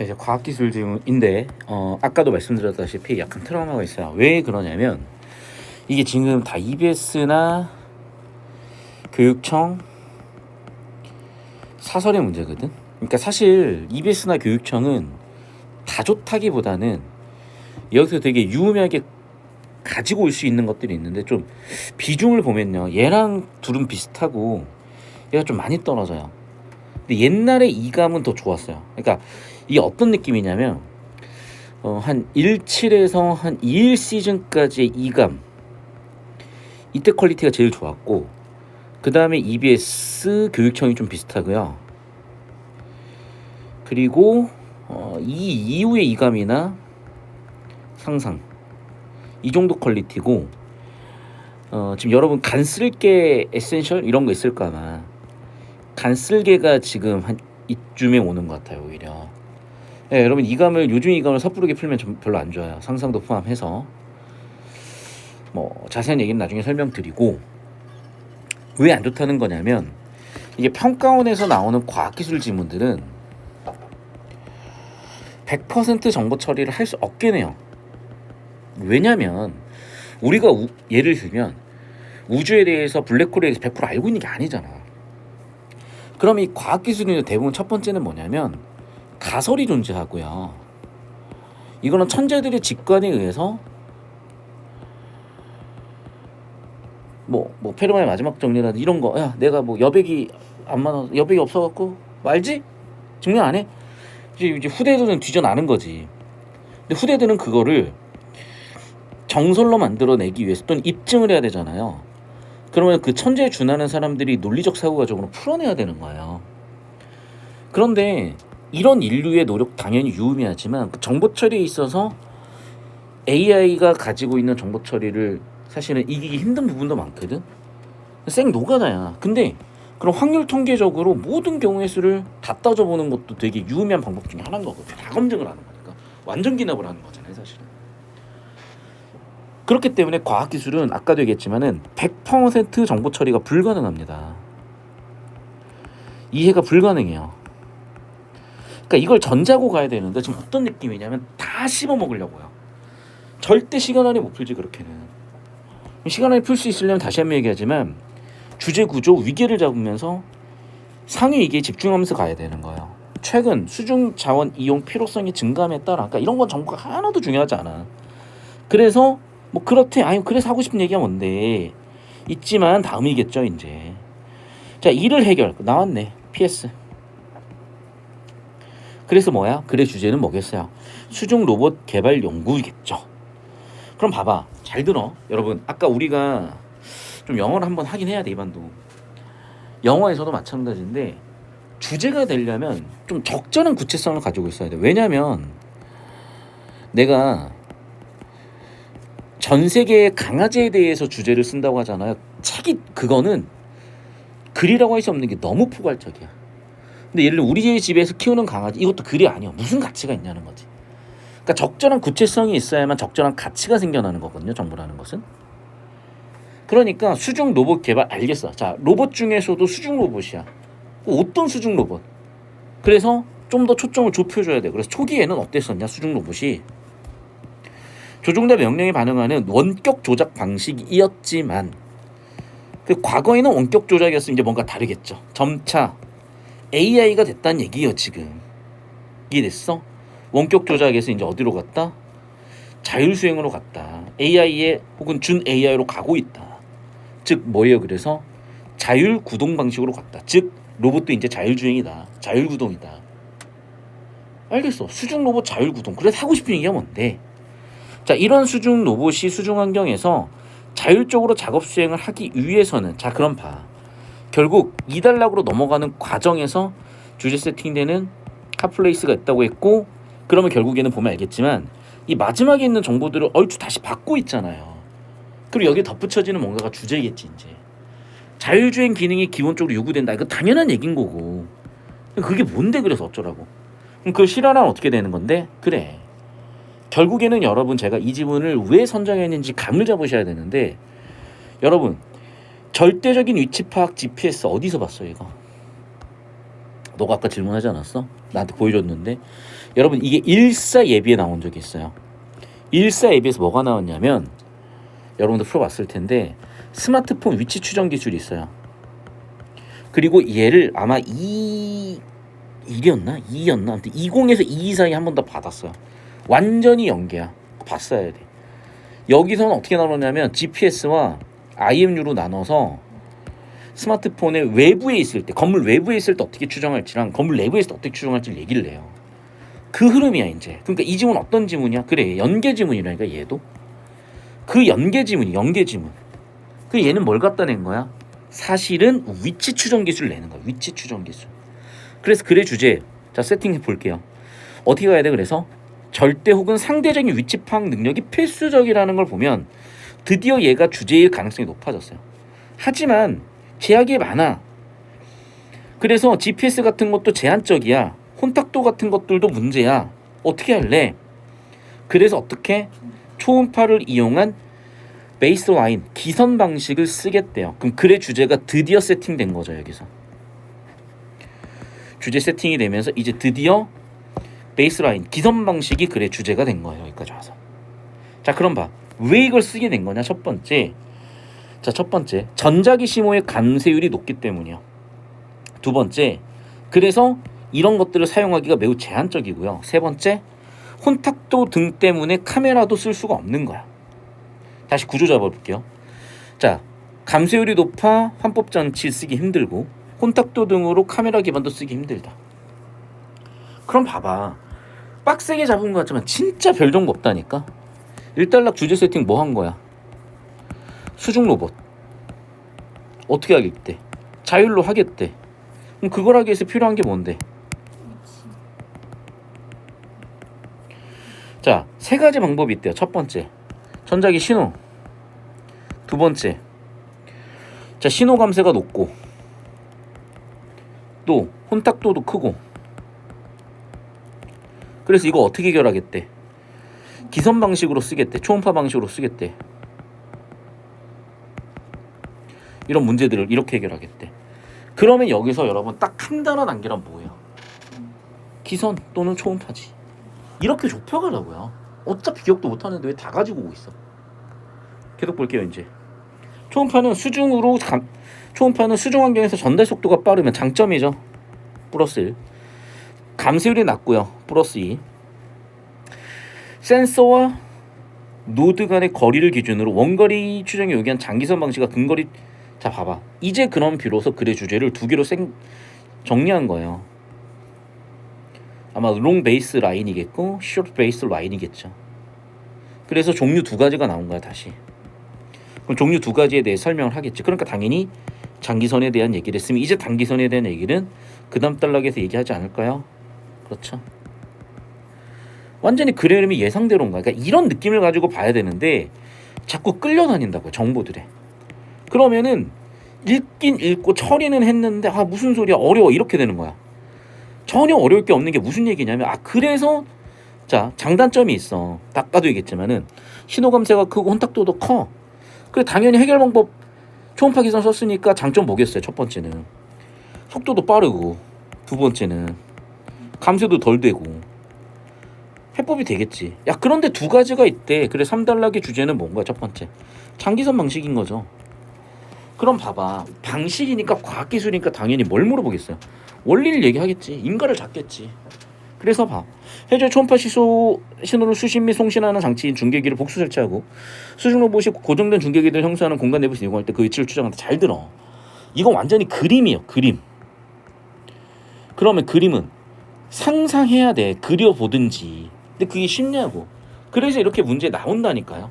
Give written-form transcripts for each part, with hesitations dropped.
이제 과학기술 지문인데 아까도 말씀드렸다시피 약간 트라우마가 있어요. 왜 그러냐면 이게 지금 다 EBS나 교육청 사설의 문제거든. 그러니까 사실 EBS나 교육청은 다 좋다기보다는 여기서 되게 유의미하게 가지고 올 수 있는 것들이 있는데 좀 비중을 보면요, 얘랑 둘은 비슷하고 얘가 좀 많이 떨어져요. 근데 옛날에 이감은 더 좋았어요. 그러니까 이게 어떤 느낌이냐면 한 17에서 한 21 시즌까지의 이감, 이때 퀄리티가 제일 좋았고, 그 다음에 EBS 교육청이 좀 비슷하고요. 그리고 이 이후의 이감이나 상상, 이 정도 퀄리티고, 지금 여러분 간쓸게 에센셜 이런 거 있을까 아마. 간쓸게가 지금 한 이쯤에 오는 것 같아요, 오히려. 네, 여러분 이감을, 요즘 이감을 섣부르게 풀면 좀 별로 안 좋아요. 상상도 포함해서. 뭐 자세한 얘기는 나중에 설명드리고, 왜 안 좋다는 거냐면 이게 평가원에서 나오는 과학기술 지문들은 100% 정보 처리를 할 수 없겠네요. 왜냐면 우리가 예를 들면 우주에 대해서, 블랙홀에 대해서 100% 알고 있는 게 아니잖아. 그럼 이 과학기술의 대부분 첫 번째는 뭐냐면 가설이 존재하고요. 이거는 천재들의 직관에 의해서 뭐 페르마의 마지막 정리라든 이런 거, 야 내가 뭐 여백이 안 많아서, 여백이 없어갖고 알지? 증명 안 해? 이제 후대들은 뒤져나는 거지. 근데 후대들은 그거를 정설로 만들어내기 위해서 또는 입증을 해야 되잖아요. 그러면 그 천재에 준하는 사람들이 논리적 사고 과정으로 풀어내야 되는 거예요. 그런데 이런 인류의 노력 당연히 유의미하지만 그 정보 처리에 있어서 AI가 가지고 있는 정보 처리를 사실은 이기기 힘든 부분도 많거든. 생 노가다야. 근데 그럼 확률 통계적으로 모든 경우의 수를 다 따져보는 것도 되게 유의미한 방법 중에 하나인 거거든. 다 검증을 하는 거니까. 완전 기납을 하는 거잖아요, 사실은. 그렇기 때문에 과학기술은 아까도 얘기했지만은 100% 정보 처리가 불가능합니다. 이해가 불가능해요. 그러니까 이걸 전자고 가야 되는데 지금 어떤 느낌이냐면 다 씹어 먹으려고요. 절대 시간 안에 못 풀지, 그렇게는. 시간 안에 풀 수 있으려면 다시 한번 얘기하지만 주제 구조 위계를 잡으면서 상위 위계에 집중하면서 가야 되는 거예요. 최근 수중 자원 이용 필요성이 증감에 따라, 그러니까 이런 건 정보가 하나도 중요하지 않아. 그래서 뭐 그렇대, 아니 그래서 하고 싶은 얘기가 뭔데, 있지만 다음이겠죠 이제. 자, 이를 해결 나왔네, PS. 그래서 뭐야? 글의 주제는 뭐겠어요? 수중 로봇 개발 연구겠죠. 그럼 봐봐, 잘 들어 여러분. 아까 우리가 좀 영어를 한번 하긴 해야 돼, 이반도. 영어에서도 마찬가지인데 주제가 되려면 좀 적절한 구체성을 가지고 있어야 돼. 왜냐면 내가 전 세계의 강아지에 대해서 주제를 쓴다고 하잖아요. 책이, 그거는 글이라고 할 수 없는 게 너무 포괄적이야. 근데 예를 들어 우리 집에서 키우는 강아지, 이것도 글이 아니야. 무슨 가치가 있냐는 거지. 그러니까 적절한 구체성이 있어야만 적절한 가치가 생겨나는 거거든요, 정보라는 것은. 그러니까 수중 로봇 개발, 알겠어. 자, 로봇 중에서도 수중 로봇이야. 어떤 수중 로봇? 그래서 좀 더 초점을 좁혀줘야 돼. 그래서 초기에는 어땠었냐, 수중 로봇이 조종자 명령에 반응하는 원격 조작 방식이었지만, 그 과거에는 원격 조작이었으면 이제 뭔가 다르겠죠. 점차 AI가 됐다는 얘기예요, 지금. 이해됐어? 원격 조작에서 이제 어디로 갔다? 자율주행으로 갔다. AI에 혹은 준 AI로 가고 있다. 즉 뭐예요? 그래서 자율구동 방식으로 갔다. 즉 로봇도 이제 자율주행이다. 자율구동이다. 알겠어. 수중 로봇 자율구동. 그래서 하고 싶은 얘기가 뭔데? 자, 이런 수중 로봇이 수중 환경에서 자율적으로 작업 수행을 하기 위해서는, 자 그럼 봐. 결국 2단락으로 넘어가는 과정에서 주제 세팅되는 핫플레이스가 있다고 했고, 그러면 결국에는 보면 알겠지만 이 마지막에 있는 정보들을 얼추 다시 받고 있잖아요. 그리고 여기에 덧붙여지는 뭔가가 주제겠지 이제. 자율주행 기능이 기본적으로 요구된다. 이거 당연한 얘긴 거고. 그게 뭔데, 그래서 어쩌라고. 그럼 그걸 실현하면 어떻게 되는 건데? 그래. 결국에는 여러분, 제가 이 지문을 왜 선정했는지 감을 잡으셔야 되는데, 여러분 절대적인 위치 파악 GPS 어디서 봤어 이거? 너가 아까 질문하지 않았어? 나한테 보여줬는데 여러분 이게 일사예비에 나온 적이 있어요. 일사예비에서 뭐가 나왔냐면 여러분도 풀어봤을 텐데 스마트폰 위치 추정 기술이 있어요. 그리고 얘를 아마 1이었나 2였나 아무튼 20에서 22 사이 한 번 더 받았어요. 완전히 연계야. 봤어야 돼. 여기서는 어떻게 나누냐면 GPS와 IMU로 나눠서 스마트폰의 외부에 있을 때, 건물 외부에 있을 때 어떻게 추정할지랑 건물 내부에 있을 때 어떻게 추정할지 얘기를 해요. 그 흐름이야 이제. 그러니까 이 지문 어떤 지문이야? 그래 연계 지문이라니까 얘도. 그 연계 지문이 연계 지문. 그 얘는 뭘 갖다 낸 거야? 사실은 위치 추정 기술을 내는 거야. 위치 추정 기술. 그래서 글의 주제 자 세팅해 볼게요. 어떻게 가야 돼? 그래서 절대 혹은 상대적인 위치 파악 능력이 필수적이라는 걸 보면 드디어 얘가 주제일 가능성이 높아졌어요. 하지만 제약이 많아. 그래서 GPS 같은 것도 제한적이야. 혼탁도 같은 것들도 문제야. 어떻게 할래? 그래서 어떻게 초음파를 이용한 베이스라인 기선 방식을 쓰겠대요. 그럼 글의 주제가 드디어 세팅된 거죠. 여기서 주제 세팅이 되면서 이제 드디어 베이스라인 기선 방식이 글의 주제가 된 거예요. 여기까지 와서. 자 그럼 봐. 왜 이걸 쓰게 된 거냐? 첫 번째 전자기 심호의 감쇄율이 높기 때문이요. 두 번째 그래서 이런 것들을 사용하기가 매우 제한적이고요. 세 번째 혼탁도 등 때문에 카메라도 쓸 수가 없는 거야. 다시 구조 잡아볼게요. 자 감쇄율이 높아 환법장치 쓰기 힘들고 혼탁도 등으로 카메라 기반도 쓰기 힘들다. 그럼 봐봐. 빡세게 잡은 것 같지만 진짜 별 정보 없다니까. 일단락 주제 세팅 뭐 한 거야? 수중 로봇 어떻게 하겠대? 자율로 하겠대. 그럼 그걸 하기 위해서 필요한 게 뭔데? 자, 세 가지 방법이 있대요. 첫 번째, 전자기 신호. 두 번째, 자 신호 감쇄가 높고 또 혼탁도도 크고. 그래서 이거 어떻게 해결하겠대? 기선 방식으로 쓰겠대. 초음파 방식으로 쓰겠대. 이런 문제들을 이렇게 해결하겠대. 그러면 여기서 여러분 딱 한 단어 남기란 뭐예요? 기선 또는 초음파지. 이렇게 좁혀가라고요. 어차피 기억도 못하는데 왜 다 가지고 오고 있어? 계속 볼게요. 이제 초음파는 수중 환경에서 전달 속도가 빠르면 장점이죠. 플러스 1. 감쇄율이 낮고요. 플러스 2. 센서와 노드 간의 거리를 기준으로 원거리 추정에 요기한 장기선 방식과 근거리. 자 봐봐. 이제 그럼 비로소 글의 주제를 두 개로 정리한 거예요. 아마 롱 베이스 라인이겠고 숏 베이스 라인이겠죠. 그래서 종류 두 가지가 나온 거야 다시. 그럼 종류 두 가지에 대해 설명을 하겠지. 그러니까 당연히 장기선에 대한 얘기를 했으면 이제 단기선에 대한 얘기는 그 다음 단락에서 얘기하지 않을까요? 그렇죠. 완전히 글의 흐름이 예상대로인 거야. 그러니까 이런 느낌을 가지고 봐야 되는데 자꾸 끌려다닌다고요. 정보들에. 그러면은 읽긴 읽고 처리는 했는데 아 무슨 소리야 어려워 이렇게 되는 거야. 전혀 어려울 게 없는 게 무슨 얘기냐면 아 그래서 자 장단점이 있어. 아까도 얘기했지만은 신호 감쇄가 크고 혼탁도도 커. 그래 당연히 해결 방법 초음파 기선 썼으니까 장점 뭐겠어요? 첫 번째는 속도도 빠르고 두 번째는 감쇄도 덜 되고 해법이 되겠지. 야 그런데 두 가지가 있대. 그래 3단락의 주제는 뭔가? 첫 번째 장기선 방식인 거죠. 그럼 봐봐. 방식이니까 과학기술이니까 당연히 뭘 물어보겠어요? 원리를 얘기하겠지. 인가를 잡겠지. 그래서 봐. 해저 초음파 신호를 수신 및 송신하는 장치인 중계기를 복수 설치하고 수중 로봇이 고정된 중계기를 형성하는 공간 내부에서 이용할 때 그 위치를 추정한다. 잘 들어. 이건 완전히 그림이에요. 그림. 그러면 그림은 상상해야 돼. 그려보든지. 근데 그게 쉽냐고. 그래서 이렇게 문제 나온다니까요.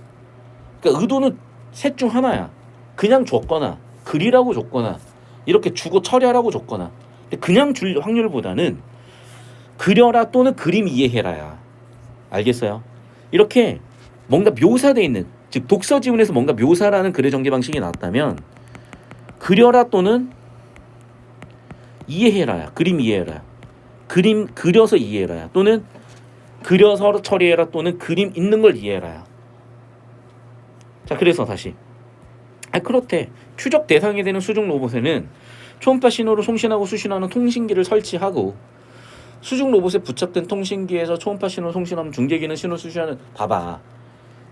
그러니까 의도는 셋 중 하나야. 그냥 줬거나 그리라고 줬거나 이렇게 주고 처리하라고 줬거나. 근데 그냥 줄 확률보다는 그려라 또는 그림 이해해라야. 알겠어요? 이렇게 뭔가 묘사되어 있는 즉 독서 지문에서 뭔가 묘사라는 글의 전개 방식이 나왔다면 그려라 또는 이해해라야. 그림 이해해라. 그림 그려서 이해해라야. 또는 그려서 처리해라 또는 그림 있는 걸 이해해라야. 자 그래서 다시 그렇대. 추적 대상이 되는 수중 로봇에는 초음파 신호를 송신하고 수신하는 통신기를 설치하고 수중 로봇에 부착된 통신기에서 초음파 신호 송신하면 중계기는 신호 수신하는 봐봐.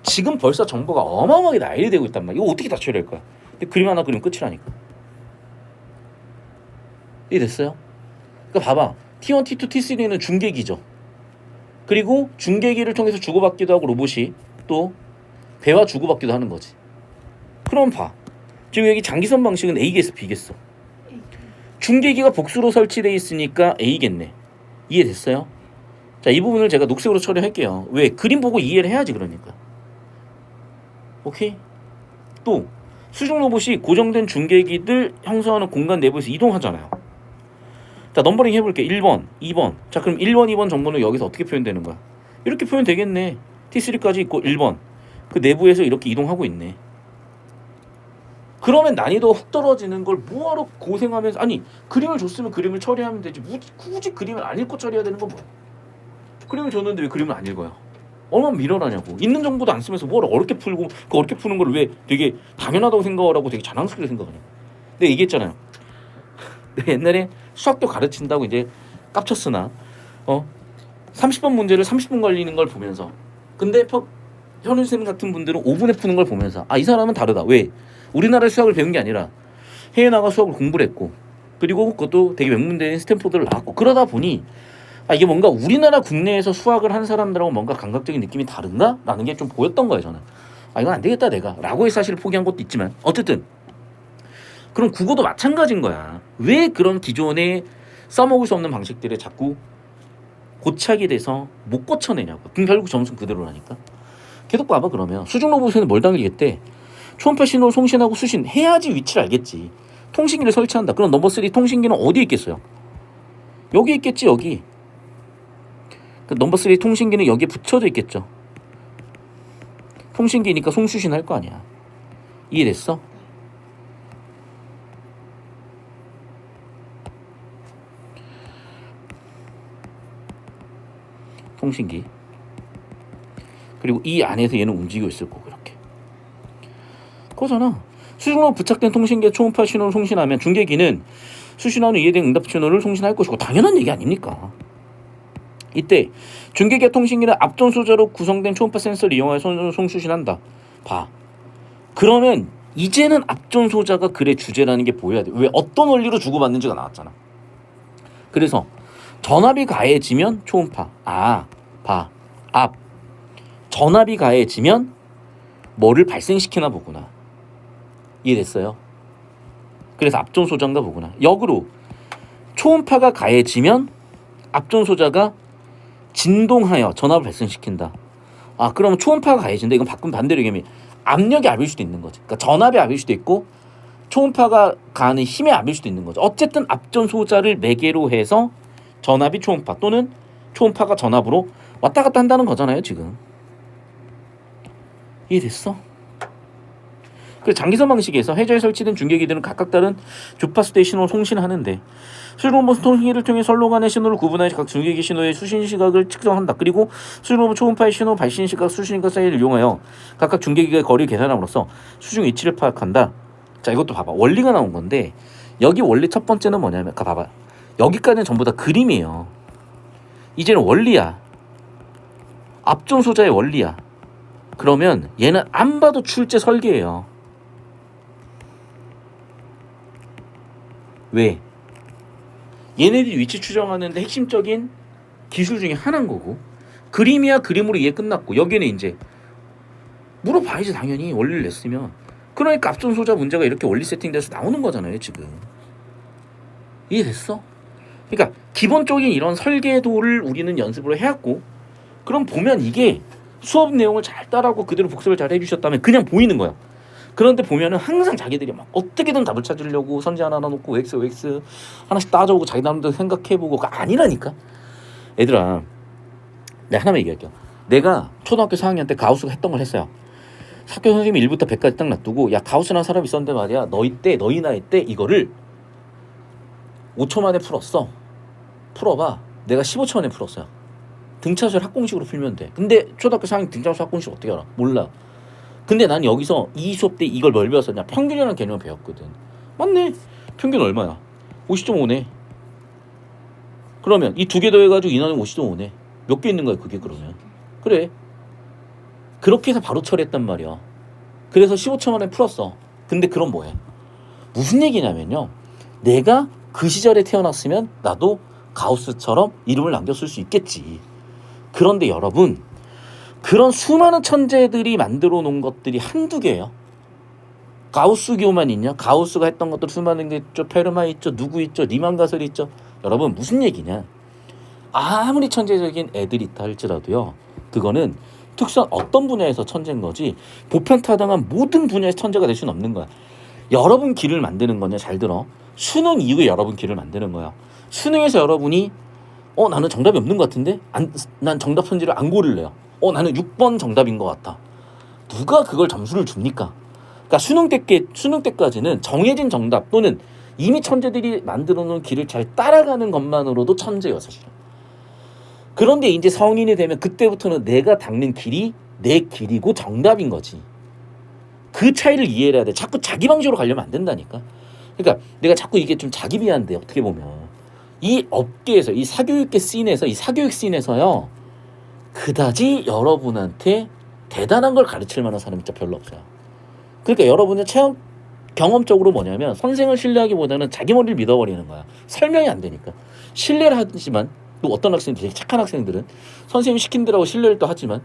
지금 벌써 정보가 어마어마하게 나열이 되고 있단 말이야. 이거 어떻게 다 처리할 거야? 근데 그림 하나 그리면 끝이라니까. 이해 됐어요? 그러니까 봐봐. T1, T2, T3는 중계기죠. 그리고 중계기를 통해서 주고받기도 하고 로봇이 또 배와 주고받기도 하는 거지. 그럼 봐. 지금 여기 장기선 방식은 A겠어, B겠어? 중계기가 복수로 설치되어 있으니까 A겠네. 이해됐어요? 자, 이 부분을 제가 녹색으로 처리할게요. 왜? 그림 보고 이해를 해야지 그러니까. 오케이? 또 수중 로봇이 고정된 중계기들 형성하는 공간 내부에서 이동하잖아요. 자, 넘버링 해볼게. 1번, 2번. 자, 그럼 1번, 2번 정보는 여기서 어떻게 표현되는 거야? 이렇게 표현되겠네. T3까지 있고 1번. 그 내부에서 이렇게 이동하고 있네. 그러면 난이도가 훅 떨어지는 걸 뭐하러 고생하면서, 아니 그림을 줬으면 그림을 처리하면 되지 굳이 그림을 안 읽고 처리해야 되는 건 뭐야? 그림을 줬는데 왜 그림을 안 읽어요? 얼마나 미련하냐고. 있는 정보도 안 쓰면서 뭘 어렵게 풀고 그 어렵게 푸는 걸 왜 되게 당연하다고 생각하고 되게 자랑스럽게 생각하냐고. 내가 얘기했잖아요. 내가 옛날에 수학도 가르친다고 이제 깝쳤으나 30번 문제를 30분 걸리는 걸 보면서, 근데 현우 쌤 같은 분들은 5분에 푸는 걸 보면서 이 사람은 다르다. 왜? 우리나라의 수학을 배운 게 아니라 해외 나가 수학을 공부를 했고, 그리고 그것도 되게 명문대인 스탠포드를 나왔고, 그러다 보니 이게 뭔가 우리나라 국내에서 수학을 한 사람들하고 뭔가 감각적인 느낌이 다른가? 라는 게 좀 보였던 거예요. 저는 이건 안 되겠다 내가 라고 해서 사실 포기한 것도 있지만, 어쨌든 그럼 국어도 마찬가지인 거야. 왜 그런 기존에 써먹을 수 없는 방식들을 자꾸 고착이 돼서 못 고쳐내냐고. 그럼 결국 점수는 그대로라니까. 계속 봐봐. 그러면 수중 로봇에는 뭘 당기겠대? 초음파 신호를 송신하고 수신해야지 위치를 알겠지. 통신기를 설치한다. 그럼 넘버 3 통신기는 어디에 있겠어요? 여기 있겠지. 여기. 그 넘버 3 통신기는 여기에 붙여져 있겠죠. 통신기니까 송수신할 거 아니야. 이해됐어? 통신기. 그리고 이 안에서 얘는 움직이고 있을 거고 이렇게. 그거잖아. 수중로 부착된 통신기에 초음파 신호를 송신하면 중계기는 수신하는 이해된 응답 신호를 송신할 것이고, 당연한 얘기 아닙니까? 이때 중계기와 통신기는 앞전 소자로 구성된 초음파 센서를 이용하여 송수신한다. 봐. 그러면 이제는 앞전 소자가 글의 주제라는 게 보여야 돼. 왜? 어떤 원리로 주고받는지가 나왔잖아. 그래서 전압이 가해지면 초음파. 봐. 앞. 전압이 가해지면 뭐를 발생시키나 보구나. 이해됐어요? 그래서 앞전 소자인가 보구나. 역으로 초음파가 가해지면 앞전 소자가 진동하여 전압을 발생시킨다. 그러면 초음파가 가해진다. 이건 반대로 얘기하면 압력이 압일 수도 있는 거지. 그러니까 전압이 압일 수도 있고 초음파가 가하는 힘의 압일 수도 있는 거죠. 어쨌든 앞전 소자를 매개로 해서 전압이 초음파 또는 초음파가 전압으로 왔다 갔다 한다는 거잖아요. 지금 이해됐어? 그 장기선 방식에서 해저에 설치된 중계기들은 각각 다른 주파수대의 신호를 송신하는데, 수중 로봇 통신기를 통해 선로 간의 신호를 구분하여 각 중계기 신호의 수신 시각을 측정한다. 그리고 수중 로봇 초음파의 신호, 발신 시각, 수신 시각 사이를 이용하여 각각 중계기의 거리를 계산함으로써 수중 위치를 파악한다. 자, 이것도 봐봐. 원리가 나온 건데, 여기 원리 첫 번째는 뭐냐면, 봐봐. 여기까지는 전부 다 그림이에요. 이제는 원리야. 앞전 소자의 원리야. 그러면 얘는 안 봐도 출제 설계예요. 왜? 얘네들이 위치 추정하는데 핵심적인 기술 중에 하나인 거고, 그림이야 그림으로 이해 끝났고, 여기는 이제 물어봐야지 당연히 원리를 냈으면. 그러니까 앞전 소자 문제가 이렇게 원리 세팅돼서 나오는 거잖아요 지금. 이해됐어? 그러니까 기본적인 이런 설계도를 우리는 연습을 해왔고, 그럼 보면 이게 수업 내용을 잘 따라하고 그대로 복습을 잘 해주셨다면 그냥 보이는 거야. 그런데 보면은 항상 자기들이 막 어떻게든 답을 찾으려고 선지 하나 놓고 OX 하나씩 따져보고 자기 나름대로 생각해보고. 아니라니까. 얘들아, 내가 하나만 얘기할게요. 내가 초등학교 4학년 때 가우스가 했던 걸 했어요. 학교 선생님이 1부터 100까지 딱 놔두고, 야 가우스라는 사람이 있었는데 말이야, 너희 나이 때 이거를 5초 만에 풀었어. 풀어봐. 내가 15초 만에 풀었어요. 등차수를 합공식으로 풀면 돼. 근데 초등학교 4학년 등차수 합공식 어떻게 알아? 몰라. 근데 난 여기서 이 수업 때 이걸 뭘 배웠었냐? 평균이라는 개념을 배웠거든. 맞네. 평균 얼마야? 50.5네. 그러면 이 두 개 더해가지고 인하면 52.5네. 몇 개 있는 거야 그게 그러면. 그래. 그렇게 해서 바로 처리했단 말이야. 그래서 15천 원에 풀었어. 근데 그럼 뭐해? 무슨 얘기냐면요. 내가 그 시절에 태어났으면 나도 가우스처럼 이름을 남겼을 수 있겠지. 그런데 여러분, 그런 수많은 천재들이 만들어 놓은 것들이 한두 개예요. 가우스교만 있냐? 가우스가 했던 것들 수많은 게 있죠. 페르마 있죠. 누구 있죠. 리만 가설이 있죠. 여러분 무슨 얘기냐? 아무리 천재적인 애들이 있다 할지라도요. 그거는 특수한 어떤 분야에서 천재인 거지 보편타당한 모든 분야에서 천재가 될 수는 없는 거야. 여러분 길을 만드는 거냐? 잘 들어. 수능 이후에 여러분 길을 만드는 거야. 수능에서 여러분이 나는 정답이 없는 것 같은데? 난 정답 편지를 안 고를래요. 나는 6번 정답인 것 같아. 누가 그걸 점수를 줍니까? 그러니까 수능 때까지는 정해진 정답 또는 이미 천재들이 만들어 놓은 길을 잘 따라가는 것만으로도 천재예요, 사실은. 그런데 이제 성인이 되면 그때부터는 내가 닦는 길이 내 길이고 정답인 거지. 그 차이를 이해해야 돼. 자꾸 자기 방식으로 가려면 안 된다니까. 그러니까 내가 자꾸 이게 좀 자기 비하인데 어떻게 보면 이 업계에서 이 사교육계 씬에서 이 사교육 씬에서요. 그다지 여러분한테 대단한 걸 가르칠 만한 사람이 진짜 별로 없어요. 그러니까 여러분의 체험 경험적으로 뭐냐면 선생을 신뢰하기보다는 자기 머리를 믿어버리는 거야. 설명이 안 되니까. 신뢰를 하지만 또 어떤 학생들 되게 착한 학생들은 선생님이 시킨 대로 신뢰를 또 하지만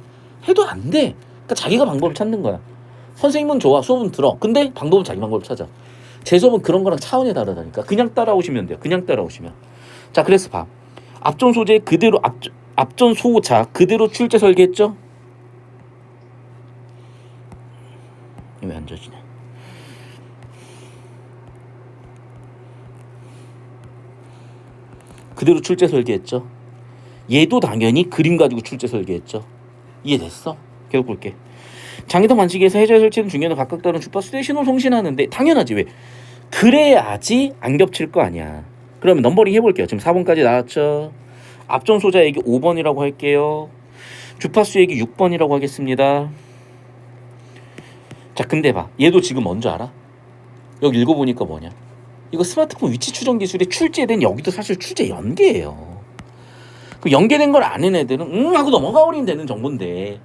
해도 안 돼. 그러니까 자기가 방법을 찾는 거야. 선생님은 좋아. 수업은 들어. 근데 방법은 자기 방법을 찾아. 제 수업은 그런 거랑 차원이 다르다니까. 그냥 따라오시면 돼요. 그냥 따라오시면. 자, 그래서 봐. 앞전 소재 그대로 앞전 소자 그대로 출제 설계했죠? 왜 안 져지냐? 그대로 출제 설계했죠? 얘도 당연히 그림 가지고 출제 설계했죠? 이해됐어? 계속 볼게. 장기성 관측에서 해제 설치는 중요한 각각 다른 주파수 대 신호 송신하는데 당연하지. 왜? 그래야지 안 겹칠 거 아니야. 그러면 넘버링 해볼게요. 지금 4번까지 나왔죠? 앞전 소자 얘기 5번이라고 할게요. 주파수 얘기 6번이라고 하겠습니다. 자, 근데 봐. 얘도 지금 뭔지 알아? 여기 읽어보니까 뭐냐? 이거 스마트폰 위치 추정 기술에 출제된 여기도 사실 출제 연계예요. 그 연계된 걸 아는 애들은 하고 넘어가 버리면 되는 정보인데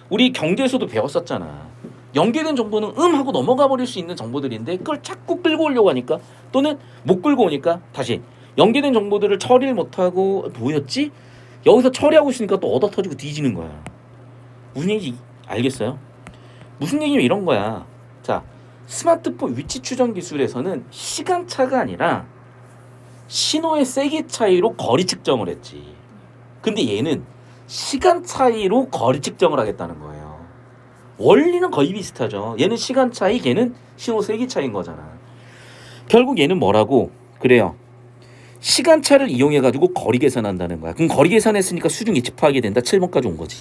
우리 경제에서도 배웠었잖아. 연계된 정보는 하고 넘어가 버릴 수 있는 정보들인데 그걸 자꾸 끌고 오려고 하니까 또는 못 끌고 오니까 다시 연계된 정보들을 처리를 못하고 뭐였지? 여기서 처리하고 있으니까 또 얻어 터지고 뒤지는 거야. 무슨 얘기인지 알겠어요? 무슨 얘기냐면 이런 거야. 자, 스마트폰 위치 추정 기술에서는 시간차가 아니라 신호의 세기 차이로 거리 측정을 했지. 근데 얘는 시간 차이로 거리 측정을 하겠다는 거예요. 원리는 거의 비슷하죠. 얘는 시간 차이, 걔는 신호 세기 차이인 거잖아. 결국 얘는 뭐라고? 그래요. 시간차를 이용해가지고 거리 계산한다는 거야. 그럼 거리 계산했으니까 수중 예측 파악이 된다. 7번까지 온 거지.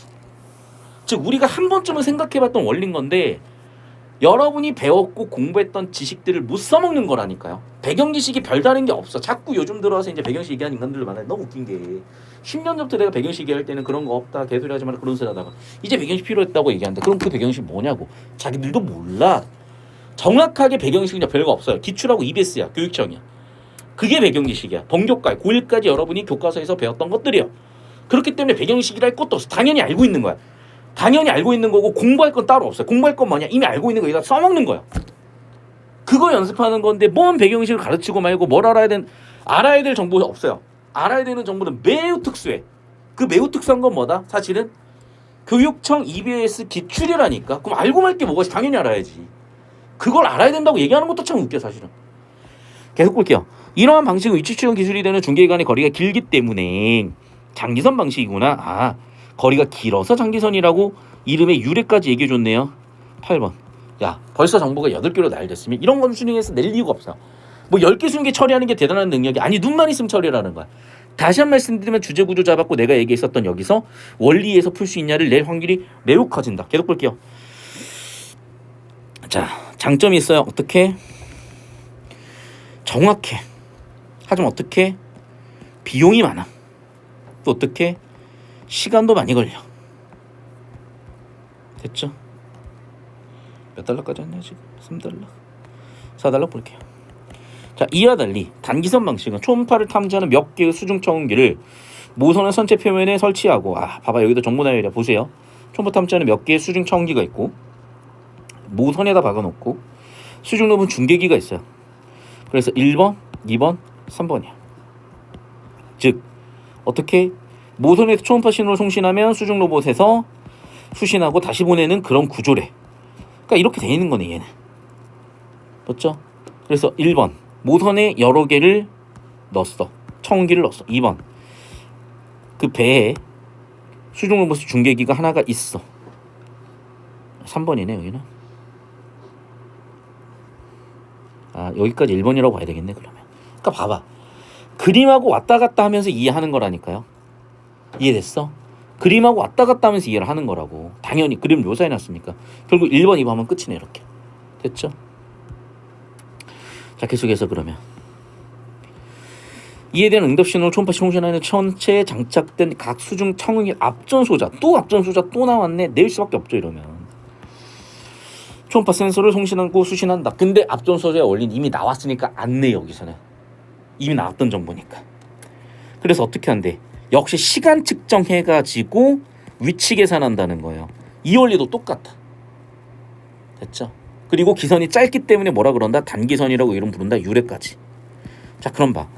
즉 우리가 한 번쯤은 생각해봤던 원리인 건데 여러분이 배웠고 공부했던 지식들을 못 써먹는 거라니까요. 배경 지식이 별다른 게 없어. 자꾸 요즘 들어와서 이제 배경 지식 얘기하는 인간들 많아요. 너무 웃긴 게 10년 전부터 내가 배경 지식 얘기할 때는 그런 거 없다 개소리 하지 마라 그런 소리 하다가 이제 배경 지식 필요했다고 얘기한다. 그럼 그 배경 지식 뭐냐고. 자기들도 몰라. 정확하게 배경 지식이 별거 없어요. 기출하고 EBS야. 교육청이야. 그게 배경 지식이야. 본교과 고1까지 여러분이 교과서에서 배웠던 것들이요. 그렇기 때문에 배경 지식이라 할 것도 없어. 당연히 알고 있는 거야. 당연히 알고 있는 거고 공부할 건 따로 없어요. 공부할 건 뭐냐? 이미 알고 있는 거 여기다 써먹는 거야. 그거 연습하는 건데 뭔 배경식을 가르치고 말고 뭘 알아야 될 정보가 없어요. 알아야 되는 정보는 매우 특수해. 그 매우 특수한 건 뭐다? 사실은 교육청 EBS 기출이라니까. 그럼 알고 말 게 뭐가 당연히 알아야지. 그걸 알아야 된다고 얘기하는 것도 참 웃겨 사실은. 계속 볼게요. 이러한 방식은 위치 추정 기술이 되는 중계기관의 거리가 길기 때문에 장기선 방식이구나. 거리가 길어서 장기선이라고 이름의 유래까지 얘기해줬네요. 8번. 야, 벌써 정보가 8개로 나열됐으면 이런 건 수능에서 낼 이유가 없어. 뭐 10개, 20개 처리하는 게 대단한 능력이 아니 눈만 있으면 처리라는 거야. 다시 한 말씀드리면 주제 구조 잡았고 내가 얘기했었던 여기서 원리에서 풀 수 있냐를 낼 확률이 매우 커진다. 계속 볼게요. 자, 장점이 있어요. 어떻게? 정확해. 하지만 어떻게? 비용이 많아. 또 어떻게? 시간도 많이 걸려. 됐죠? 몇 달러까지 했냐 지금? 3달러? 4달러 볼게요. 자, 이와 달리 단기선 방식은 초음파를 탐지하는 몇 개의 수중 청음기를 모선의 선체 표면에 설치하고, 봐봐, 여기도 정보 나열이야. 보세요. 초음파 탐지하는 몇 개의 수중 청음기가 있고 모선에다 박아놓고 수중 로봇 중계기가 있어요. 그래서 1번, 2번, 3번이야. 즉 어떻게 모선에서 초음파 신호를 송신하면 수중 로봇에서 수신하고 다시 보내는 그런 구조래. 그러니까 이렇게 돼 있는 거네, 얘는. 맞죠? 그래서 1번 모선에 여러 개를 넣었어. 청음기를 넣었어. 2번 그 배에 수중 로봇 중계기가 하나가 있어. 3번이네 여기는. 여기까지 1번이라고 봐야 되겠네 그러면. 그러니까 봐봐. 그림하고 왔다 갔다 하면서 이해하는 거라니까요. 이해됐어? 그림하고 왔다 갔다 하면서 이해를 하는 거라고. 당연히 그림 묘사해놨으니까. 결국 1번, 2번 하면 끝이네 이렇게. 됐죠? 자, 계속해서 그러면 이에 대한 응답 신호를 초음파 송신하는 천체에 장착된 각 수중 청음기 앞전소자. 또 앞전소자 또 나왔네. 내일 수밖에 없죠 이러면. 초음파 센서를 송신하고 수신한다. 근데 앞전소자의 원리는 이미 나왔으니까 안 내. 여기서는 이미 나왔던 정보니까. 그래서 어떻게 한대? 역시 시간 측정해가지고 위치 계산한다는 거예요. 이 원리도 똑같아. 됐죠? 그리고 기선이 짧기 때문에 뭐라 그런다? 단기선이라고 이름 부른다. 유래까지. 자, 그럼 봐.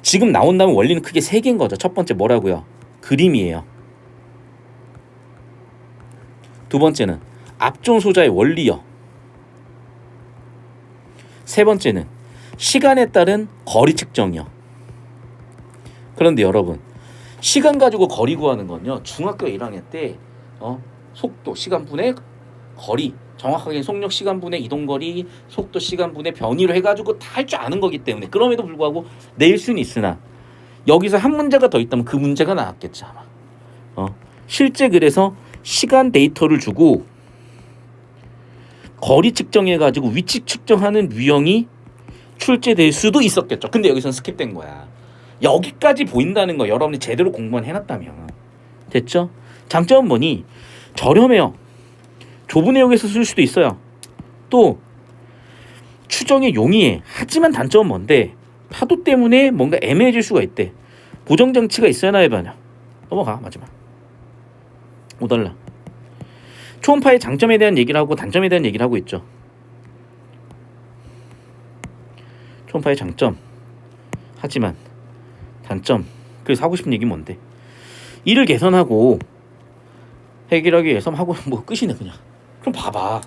지금 나온다면 원리는 크게 3개인 거죠. 첫 번째 뭐라고요? 그림이에요. 두 번째는 앞전소자의 원리요. 세 번째는 시간에 따른 거리 측정이요. 그런데 여러분, 시간 가지고 거리 구하는 건요, 중학교 1학년 때 속도 시간분의 거리, 정확하게 속력 시간분의 이동거리, 속도 시간분의 변이를 해가지고 다 할 줄 아는 거기 때문에. 그럼에도 불구하고 낼 수는 있으나 여기서 한 문제가 더 있다면 그 문제가 나왔겠죠 아마. 실제 그래서 시간 데이터를 주고 거리 측정해가지고 위치 측정하는 유형이 출제될 수도 있었겠죠. 근데 여기서는 스킵된 거야. 여기까지 보인다는 거 여러분이 제대로 공부만 해놨다면. 됐죠? 장점은 뭐니? 저렴해요. 좁은 내역에서 쓸 수도 있어요. 또 추정에 용이해. 하지만 단점은 뭔데? 파도 때문에 뭔가 애매해질 수가 있대. 보정장치가 있어야 나야 하냐. 넘어가. 마지막 5달러. 초음파의 장점에 대한 얘기를 하고 단점에 대한 얘기를 하고 있죠. 초음파의 장점, 하지만 단점. 그래서 하고 싶은 얘기 뭔데? 이를 개선하고 해결하기 위해서 하고 뭐 끝이네 그냥. 그럼 봐봐.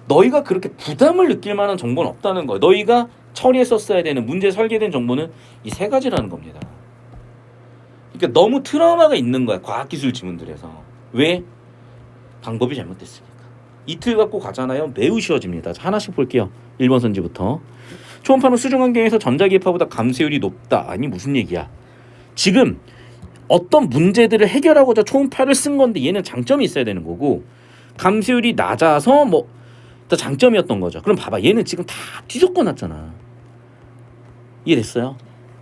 너희가 그렇게 부담을 느낄 만한 정보는 없다는 거야. 너희가 처리했었어야 되는 문제 설계된 정보는 이 3가지라는 겁니다. 그러니까 너무 트라우마가 있는 거야. 과학기술 지문들에서. 왜? 방법이 잘못됐으니까. 이틀 갖고 가잖아요. 매우 쉬워집니다. 하나씩 볼게요. 1번 선지부터. 초음파는 수중 환경에서 전자기파보다 감소율이 높다. 아니 무슨 얘기야. 지금 어떤 문제들을 해결하고자 초음파를 쓴 건데 얘는 장점이 있어야 되는 거고 감소율이 낮아서 뭐 더 장점이었던 거죠. 그럼 봐봐. 얘는 지금 다 뒤섞어 놨잖아. 이해됐어요?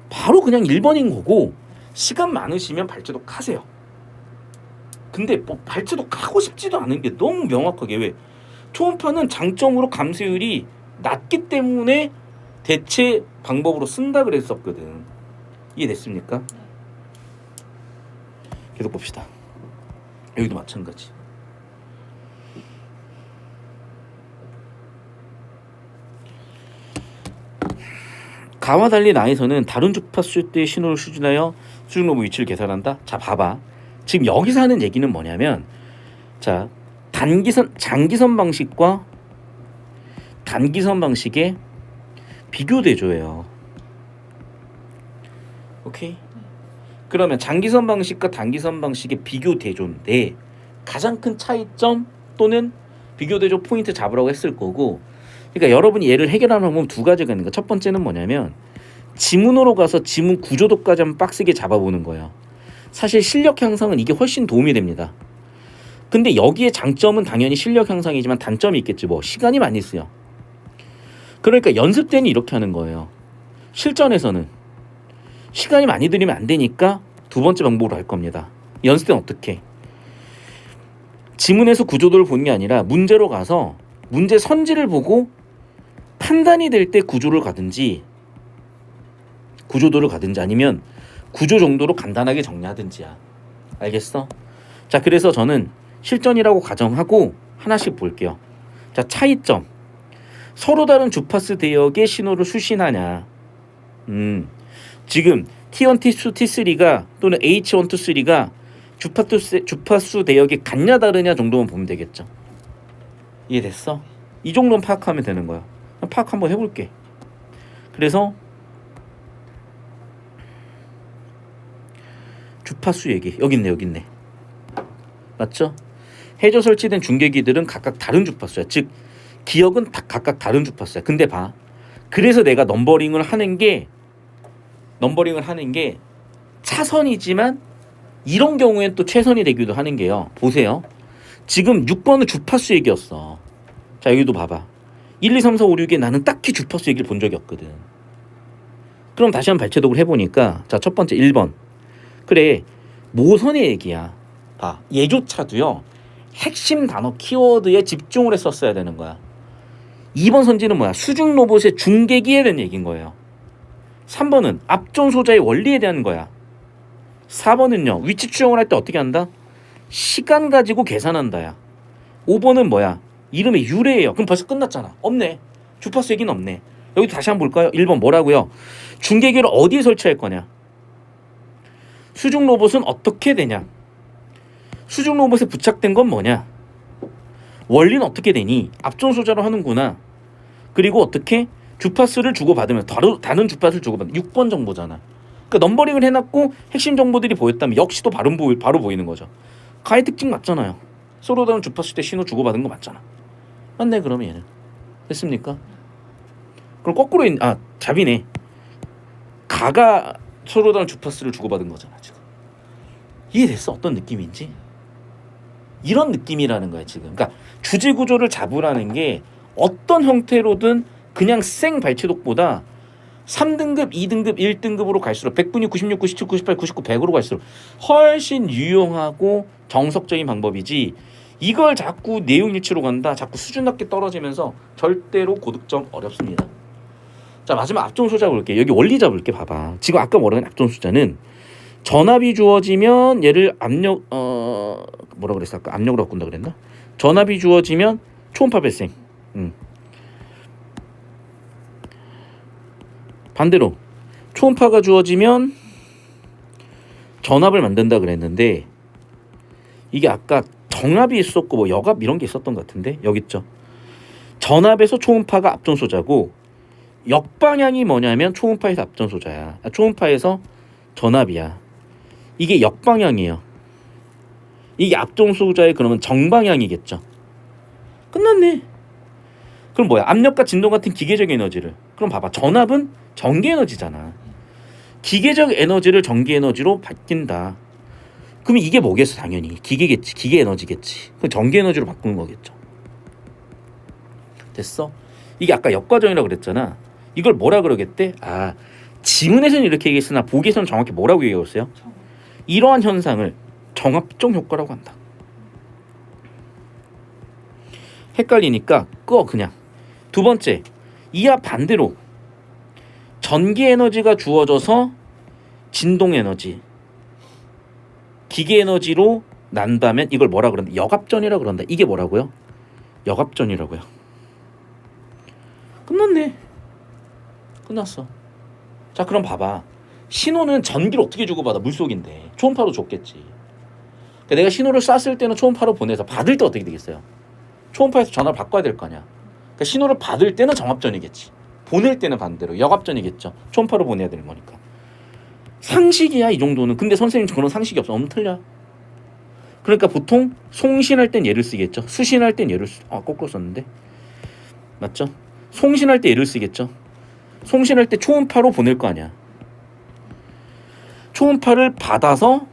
바로 그냥 1번인 거고 시간 많으시면 발제독 하세요. 근데 뭐 발제독 하고 싶지도 않은 게 너무 명확하게. 왜? 초음파는 장점으로 감소율이 낮기 때문에 대체 방법으로 쓴다 그랬었거든. 이해됐습니까? 계속 봅시다. 여기도 마찬가지. 가와 달리 나에서는 다른 주파수대의 신호를 수준하여 수중 로봇 위치를 계산한다. 자, 봐봐. 지금 여기서 하는 얘기는 뭐냐면, 자, 장기선 방식과 단기선 방식의 비교 대조예요. 오케이? 그러면 장기선 방식과 단기선 방식의 비교 대조인데 가장 큰 차이점 또는 비교 대조 포인트 잡으라고 했을 거고, 그러니까 여러분이 얘를 해결하는 방법은 2가지가 있는 거야. 첫 번째는 뭐냐면 지문으로 가서 지문 구조도까지 한번 빡세게 잡아보는 거예요. 사실 실력 향상은 이게 훨씬 도움이 됩니다. 근데 여기에 장점은 당연히 실력 향상이지만 단점이 있겠지. 뭐 시간이 많이 쓰여. 그러니까 연습 때는 이렇게 하는 거예요. 실전에서는 시간이 많이 들이면 안 되니까 2번째 방법으로 할 겁니다. 연습 때는 어떻게? 지문에서 구조도를 보는 게 아니라 문제로 가서 문제 선지를 보고 판단이 될 때 구조를 가든지 구조도를 가든지 아니면 구조 정도로 간단하게 정리하든지야. 알겠어? 자, 그래서 저는 실전이라고 가정하고 하나씩 볼게요. 자, 차이점. 서로 다른 주파수 대역의 신호를 수신하냐. 지금 T1, T2, T3가 또는 H1, T3가 주파수 대역이 같냐 다르냐 정도만 보면 되겠죠. 이해됐어? 이 정도는 파악하면 되는 거야. 파악 한번 해볼게. 그래서 주파수 얘기 여기 있네. 맞죠? 해저 설치된 중계기들은 각각 다른 주파수야. 즉 기역은 각각 다른 주파수야. 근데 봐. 그래서 내가 넘버링을 하는 게 차선이지만 이런 경우엔 또 최선이 되기도 하는 게요. 보세요. 지금 6번은 주파수 얘기였어. 자, 여기도 봐봐. 1, 2, 3, 4, 5, 6에 나는 딱히 주파수 얘기를 본 적이 없거든. 그럼 다시 한번 발췌독을 해보니까 자, 첫 번째 1번. 그래, 모선의 얘기야. 봐, 얘조차도요. 핵심 단어 키워드에 집중을 했었어야 되는 거야. 2번 선지는 뭐야? 수중 로봇의 중계기에 대한 얘기인 거예요. 3번은 앞전 소자의 원리에 대한 거야. 4번은요. 위치 추정을 할 때 어떻게 한다? 시간 가지고 계산한다야. 5번은 뭐야? 이름의 유래예요. 그럼 벌써 끝났잖아. 없네. 주파수 얘기는 없네. 여기 다시 한번 볼까요? 1번 뭐라고요? 중계기를 어디에 설치할 거냐? 수중 로봇은 어떻게 되냐? 수중 로봇에 부착된 건 뭐냐? 원리는 어떻게 되니? 앞전 소자로 하는구나. 그리고 어떻게 주파수를 주고받으면 다른 주파수를 주고받는 6번 정보잖아. 그러니까 넘버링을 해놨고 핵심 정보들이 보였다면 역시 또 바로 보이는 거죠. 가의 특징 맞잖아요. 서로 다른 주파수 때 신호 주고받은 거 맞잖아. 맞네. 그러면 얘는 됐습니까? 그럼 거꾸로 잡이네. 가가 서로 다른 주파수를 주고받은 거잖아 지금. 이해됐어? 어떤 느낌인지? 이런 느낌이라는 거야 지금. 그러니까 주제 구조를 잡으라는 게 어떤 형태로든 그냥 생 발췌독보다 3등급, 2등급, 1등급으로 갈수록 100분위 96, 97, 98, 99, 100으로 갈수록 훨씬 유용하고 정석적인 방법이지, 이걸 자꾸 내용 일치로 간다, 자꾸 수준 낮게 떨어지면서 절대로 고득점 어렵습니다. 자, 마지막 앞전 소자 볼게. 여기 원리 잡을게. 봐봐. 지금 아까 뭐라고 했는 앞전 소자는 전압이 주어지면 얘를 뭐라 그랬어? 아까 압력으로 바꾼다 그랬나? 전압이 주어지면 초음파 발생. 반대로 초음파가 주어지면 전압을 만든다 그랬는데, 이게 아까 정압이 있었고 뭐 역압 이런 게 있었던 것 같은데, 여기 있죠. 전압에서 초음파가 앞전소자고 역방향이 뭐냐면 초음파에서 앞전소자야. 초음파에서 전압이야. 이게 역방향이에요. 이게 앞전소자의 그러면 정방향이겠죠. 끝났네. 그럼 뭐야? 압력과 진동 같은 기계적 에너지를. 그럼 봐봐. 전압은 전기 에너지잖아. 기계적 에너지를 전기 에너지로 바뀐다. 그러면 이게 뭐겠어? 당연히 기계겠지. 기계 에너지겠지. 그럼 전기 에너지로 바꾸는 거겠죠. 됐어? 이게 아까 역과정이라고 그랬잖아. 이걸 뭐라 그러겠대? 지문에서는 이렇게 얘기했으나 보기에서는 정확히 뭐라고 얘기했어요? 이러한 현상을 정압적 효과라고 한다. 헷갈리니까 꺼 그냥. 두 번째, 이와 반대로 전기 에너지가 주어져서 진동 에너지, 기계 에너지로 난다면 이걸 뭐라 그런다? 역압전이라고 그런다. 이게 뭐라고요? 역압전이라고요. 끝났네. 끝났어. 자, 그럼 봐봐. 신호는 전기를 어떻게 주고받아? 물속인데 초음파로 줬겠지. 그러니까 내가 신호를 쐈을 때는 초음파로 보내서 받을 때 어떻게 되겠어요? 초음파에서 전화를 바꿔야 될 거 아니야. 그러니까 신호를 받을 때는 정압전이겠지. 보낼 때는 반대로 역압전이겠죠. 초음파로 보내야 되는 거니까. 상식이야 이 정도는. 근데 선생님 그런 상식이 없어. 너무 틀려. 그러니까 보통 송신할 땐 얘를 쓰겠죠. 수신할 땐 얘를 거꾸로 썼는데 맞죠? 송신할 때 얘를 쓰겠죠. 송신할 때 초음파로 보낼 거 아니야. 초음파를 받아서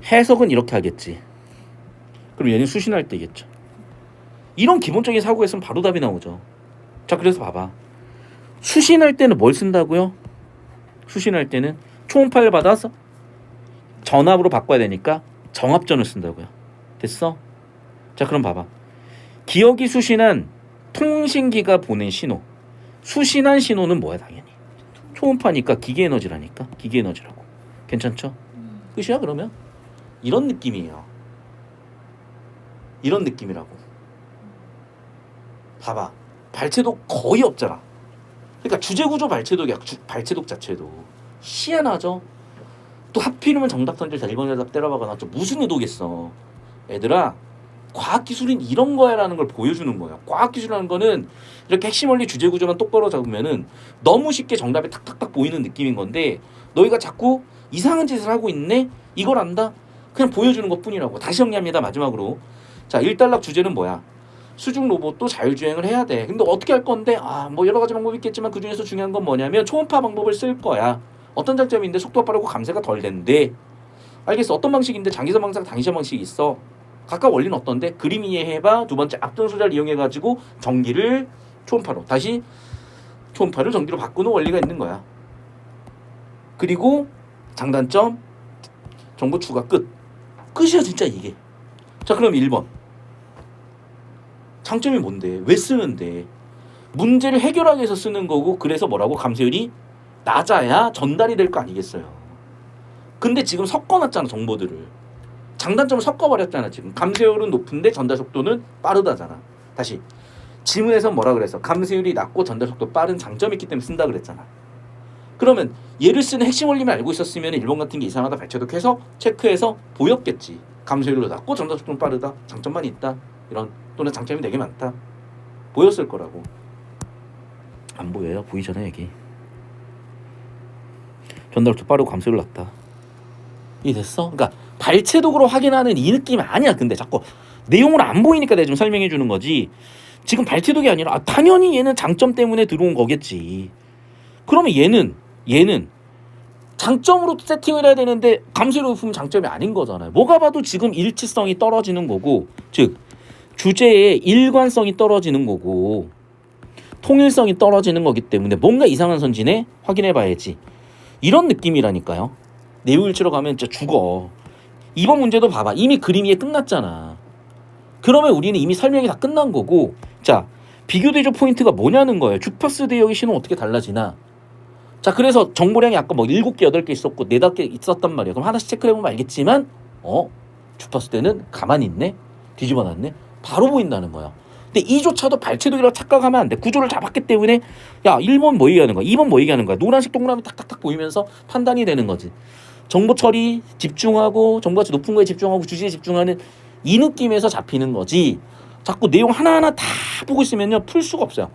해석은 이렇게 하겠지. 그럼 얘는 수신할 때겠죠. 이런 기본적인 사고가 있으면 바로 답이 나오죠. 자, 그래서 봐봐. 수신할 때는 뭘 쓴다고요? 수신할 때는 초음파를 받아서 전압으로 바꿔야 되니까 정압전을 쓴다고요. 됐어? 자, 그럼 봐봐. 기억이 수신한 통신기가 보낸 신호. 수신한 신호는 뭐야? 당연히 초음파니까 기계 에너지라니까. 기계 에너지라고. 괜찮죠? 끝이야 그러면? 이런 느낌이에요. 이런 느낌이라고. 봐봐. 발체독 거의 없잖아. 그러니까 주제구조 발체독이야. 발체독 자체도 희한하죠. 또 하필이면 정답 던질 때 1번 대답 때려박아 놨죠. 무슨 의도겠어. 얘들아, 과학기술은 이런 거야라는 걸 보여주는 거야. 과학기술이라는 거는 이렇게 핵심 원리 주제구조만 똑바로 잡으면은 너무 쉽게 정답이 탁탁탁 보이는 느낌인 건데, 너희가 자꾸 이상한 짓을 하고 있네? 이걸 안다? 그냥 보여주는 것 뿐이라고. 다시 정리합니다. 마지막으로. 자, 1단락 주제는 뭐야? 수중 로봇도 자율주행을 해야 돼. 근데 어떻게 할 건데? 뭐 여러 가지 방법이 있겠지만 그 중에서 중요한 건 뭐냐면 초음파 방법을 쓸 거야. 어떤 장점인데 속도가 빠르고 감쇄가 덜 된대. 알겠어. 어떤 방식인데 장기전 방식, 단기전 방식이 있어. 각각 원리는 어떤데? 그림 이해해봐. 두 번째 앞전 소자를 이용해가지고 전기를 초음파로 다시 초음파를 전기로 바꾸는 원리가 있는 거야. 그리고 장단점 정보 추가 끝이야 진짜 이게. 자 그럼 1번 장점이 뭔데? 왜 쓰는데? 문제를 해결하기 위해서 쓰는 거고, 그래서 뭐라고? 감쇄율이 낮아야 전달이 될 거 아니겠어요. 근데 지금 섞어놨잖아 정보들을. 장단점을 섞어버렸잖아. 지금 감쇄율은 높은데 전달 속도는 빠르다잖아. 다시 지문에서 뭐라 그랬어? 감쇄율이 낮고 전달 속도 빠른 장점이 있기 때문에 쓴다 그랬잖아. 그러면 얘를 쓰는 핵심 원리만 알고 있었으면 1번 같은 게 이상하다 발췌독해서 체크해서 보였겠지. 감쇄율도 낮고 전달 속도는 빠르다. 장점만 있다. 이런, 또는 장점이 되게 많다. 보였을 거라고. 안 보여요? 보이잖아요 여기. 전달 속도 빠르고 감쇄율 낮다. 이해됐어? 그러니까 발췌독으로 확인하는 이 느낌이 아니야. 근데 자꾸 내용으로 안 보이니까 내가 좀 설명해 주는 거지. 지금 발췌독이 아니라 당연히 얘는 장점 때문에 들어온 거겠지. 그러면 얘는 장점으로 세팅을 해야 되는데 감쇄율이 높으면 장점이 아닌 거잖아요. 뭐가 봐도 지금 일치성이 떨어지는 거고, 즉 주제의 일관성이 떨어지는 거고 통일성이 떨어지는 거기 때문에 뭔가 이상한 선진에 확인해 봐야지. 이런 느낌이라니까요. 내용일치로 가면 진짜 죽어. 이번 문제도 봐봐. 이미 그림이 끝났잖아. 그러면 우리는 이미 설명이 다 끝난 거고, 자 비교 대조 포인트가 뭐냐는 거예요. 주파수 대역의 신호는 어떻게 달라지나. 자 그래서 정보량이 아까 뭐 7개 8개 있었고 4, 5개 있었단 말이에요. 그럼 하나씩 체크를 해보면 알겠지만 주파수 대는 가만히 있네, 뒤집어 놨네, 바로 보인다는 거야. 근데 이조차도 발췌독이라고 착각하면 안 돼. 구조를 잡았기 때문에 야 1번 뭐 얘기하는 거야, 2번 뭐 얘기하는 거야. 노란색 동그라미 탁탁탁 보이면서 판단이 되는 거지. 정보 처리 집중하고 정보가치 높은 거에 집중하고 주제에 집중하는 이 느낌에서 잡히는 거지. 자꾸 내용 하나하나 다 보고 있으면요 풀 수가 없어요.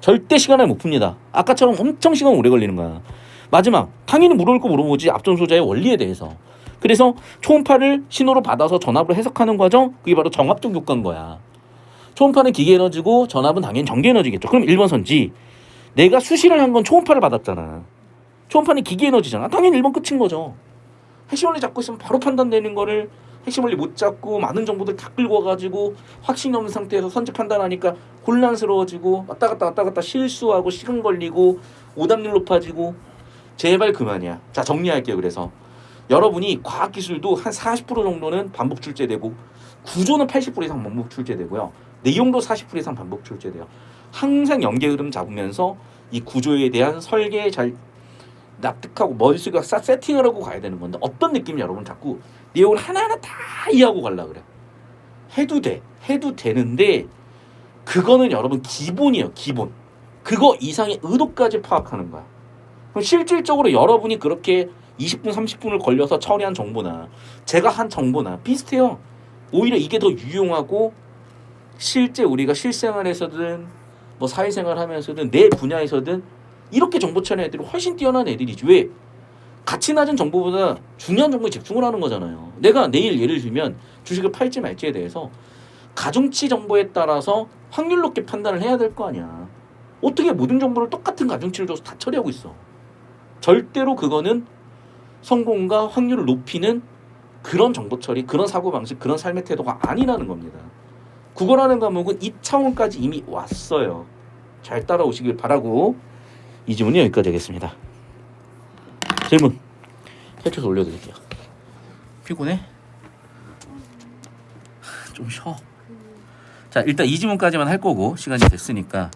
절대 시간을 못 풉니다. 아까처럼 엄청 시간 오래 걸리는 거야. 마지막 당연히 물어볼 거 물어보지. 앞전소자의 원리에 대해서. 그래서 초음파를 신호로 받아서 전압으로 해석하는 과정, 그게 바로 정합적 효과인 거야. 초음파는 기계 에너지고 전압은 당연히 전기 에너지겠죠. 그럼 1번 선지. 내가 수시를 한 건 초음파를 받았잖아. 초음파는 기계 에너지잖아. 당연히 1번 끝인 거죠. 핵심 원리 잡고 있으면 바로 판단되는 거를 핵심 원리 못 잡고 많은 정보들 다 끌고 와가지고 확신이 없는 상태에서 선제 판단하니까 혼란스러워지고 왔다 갔다 실수하고 시간 걸리고 오답률 높아지고. 제발 그만이야. 자 정리할게요. 그래서 여러분이 과학기술도 한 40% 정도는 반복 출제되고, 구조는 80% 이상 반복 출제되고요. 내용도 40% 이상 반복 출제돼요. 항상 연계 흐름 잡으면서 이 구조에 대한 설계 잘 납득하고 머릿속에 세팅을 하고 가야 되는 건데, 어떤 느낌이 여러분 자꾸 내용을 하나하나 다 이해하고 가려고 그래. 해도 되는데 그거는 여러분 기본이에요. 기본. 그거 이상의 의도까지 파악하는 거야. 그럼 실질적으로 여러분이 그렇게 20분 30분을 걸려서 처리한 정보나 제가 한 정보나 비슷해요. 오히려 이게 더 유용하고 실제 우리가 실생활에서든 뭐 사회생활 하면서든 내 분야에서든 이렇게 정보 처리하는 애들이 훨씬 뛰어난 애들이지. 왜? 가치 낮은 정보보다 중요한 정보에 집중을 하는 거잖아요. 내가 내일 예를 들면 주식을 팔지 말지에 대해서 가중치 정보에 따라서 확률 높게 판단을 해야 될 거 아니야. 어떻게 모든 정보를 똑같은 가중치를 줘서 다 처리하고 있어. 절대로 그거는 성공과 확률을 높이는 그런 정보 처리, 그런 사고방식, 그런 삶의 태도가 아니라는 겁니다. 국어라는 과목은 이 차원까지 이미 왔어요. 잘 따라오시길 바라고 이 질문이 여기까지 되겠습니다. 질문 캡처해서 올려드릴게요. 피곤해? 좀 쉬어. 자 일단 이 질문까지만 할 거고 시간이 됐으니까